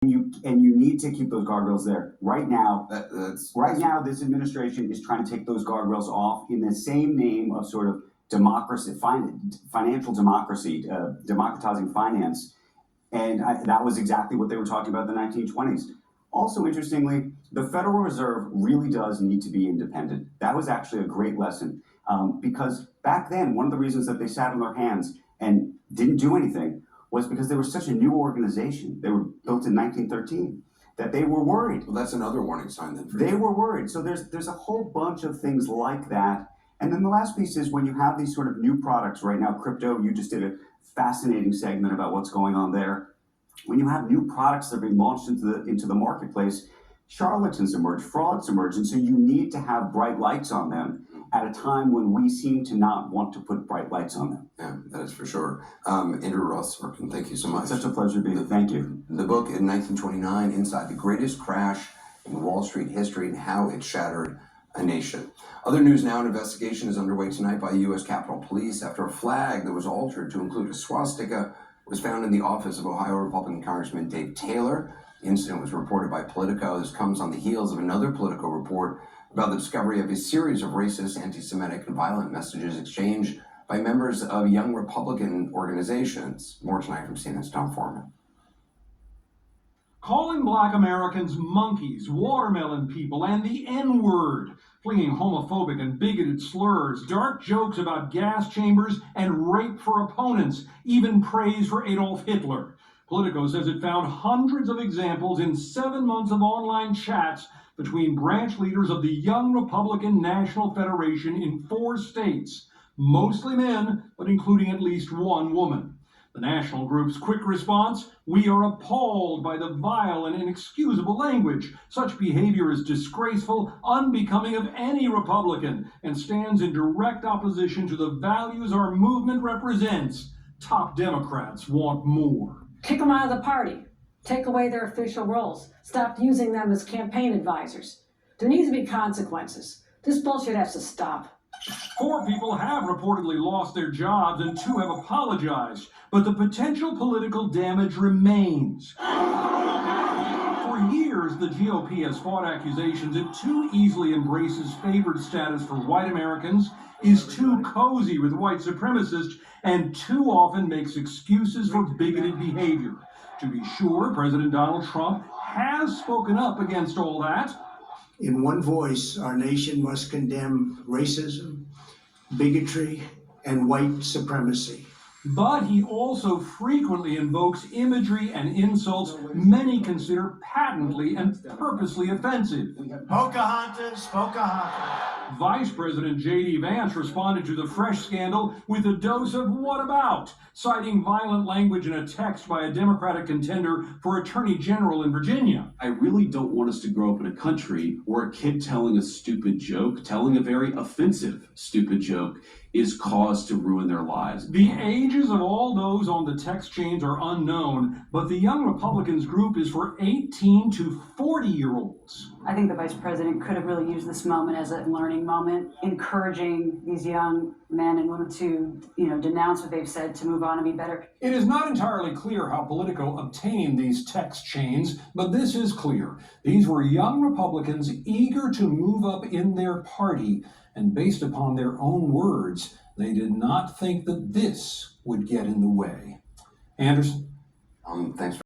You need to keep those guardrails there. Right now, this administration is trying to take those guardrails off in the same name of sort of democracy, financial democracy, democratizing finance. And that was exactly what they were talking about in the 1920s. Also, interestingly, the Federal Reserve really does need to be independent. That was actually a great lesson because back then, one of the reasons that they sat on their hands and didn't do anything was because they were such a new organization. They were built in 1913 that they were worried. Well, that's another warning sign then. They were worried. So there's a whole bunch of things like that. And then the last piece is when you have these sort of new products right now, crypto, you just did a fascinating segment about what's going on there. When you have new products that are being launched into the marketplace, charlatans emerge, frauds emerge, and so you need to have bright lights on them at a time when we seem to not want to put bright lights on them. Yeah, that is for sure. Andrew Ross Sorkin, thank you so much. Such a pleasure being here. Thank you. The book in 1929, Inside the Greatest Crash in Wall Street History and How It Shattered a Nation. Other news now, an investigation is underway tonight by U.S. Capitol Police after a flag that was altered to include a swastika was found in the office of Ohio Republican Congressman Dave Taylor. The incident was reported by Politico. This comes on the heels of another Politico report about the discovery of a series of racist, anti-Semitic, and violent messages exchanged by members of young Republican organizations. More tonight from CNN's Tom Foreman. Calling Black Americans monkeys, watermelon people, and the N-word, flinging homophobic and bigoted slurs, dark jokes about gas chambers, and rape for opponents, even praise for Adolf Hitler. Politico says it found hundreds of examples in 7 months of online chats between branch leaders of the Young Republican National Federation in 4 states, mostly men, but including at least one woman. The national group's quick response: "We are appalled by the vile and inexcusable language. Such behavior is disgraceful, unbecoming of any Republican, and stands in direct opposition to the values our movement represents. Top Democrats want more." Kick them out of the party. Take away their official roles. Stop using them as campaign advisors. There needs to be consequences. This bullshit has to stop. 4 people have reportedly lost their jobs and 2 have apologized, but the potential political damage remains. For years, the GOP has fought accusations it too easily embraces favored status for white Americans, is too cozy with white supremacists, and too often makes excuses for bigoted behavior. To be sure, President Donald Trump has spoken up against all that. In one voice, our nation must condemn racism, bigotry, and white supremacy. But he also frequently invokes imagery and insults many consider patently and purposely offensive. Pocahontas, Pocahontas. Vice President J.D. Vance responded to the Fresh scandal with a dose of "what about?" citing violent language in a text by a Democratic contender for Attorney General in Virginia. I really don't want us to grow up in a country where a kid telling a stupid joke, telling a very offensive stupid joke, is cause to ruin their lives. The ages of all those on the text chains are unknown, but the Young Republicans group is for 18 to 40-year-olds. I think the vice president could have really used this moment as a learning moment, encouraging these young men and women to, denounce what they've said, to move on and be better. It is not entirely clear how Politico obtained these text chains, but this is clear. These were young Republicans eager to move up in their party, and based upon their own words, they did not think that this would get in the way. Anderson? Thanks.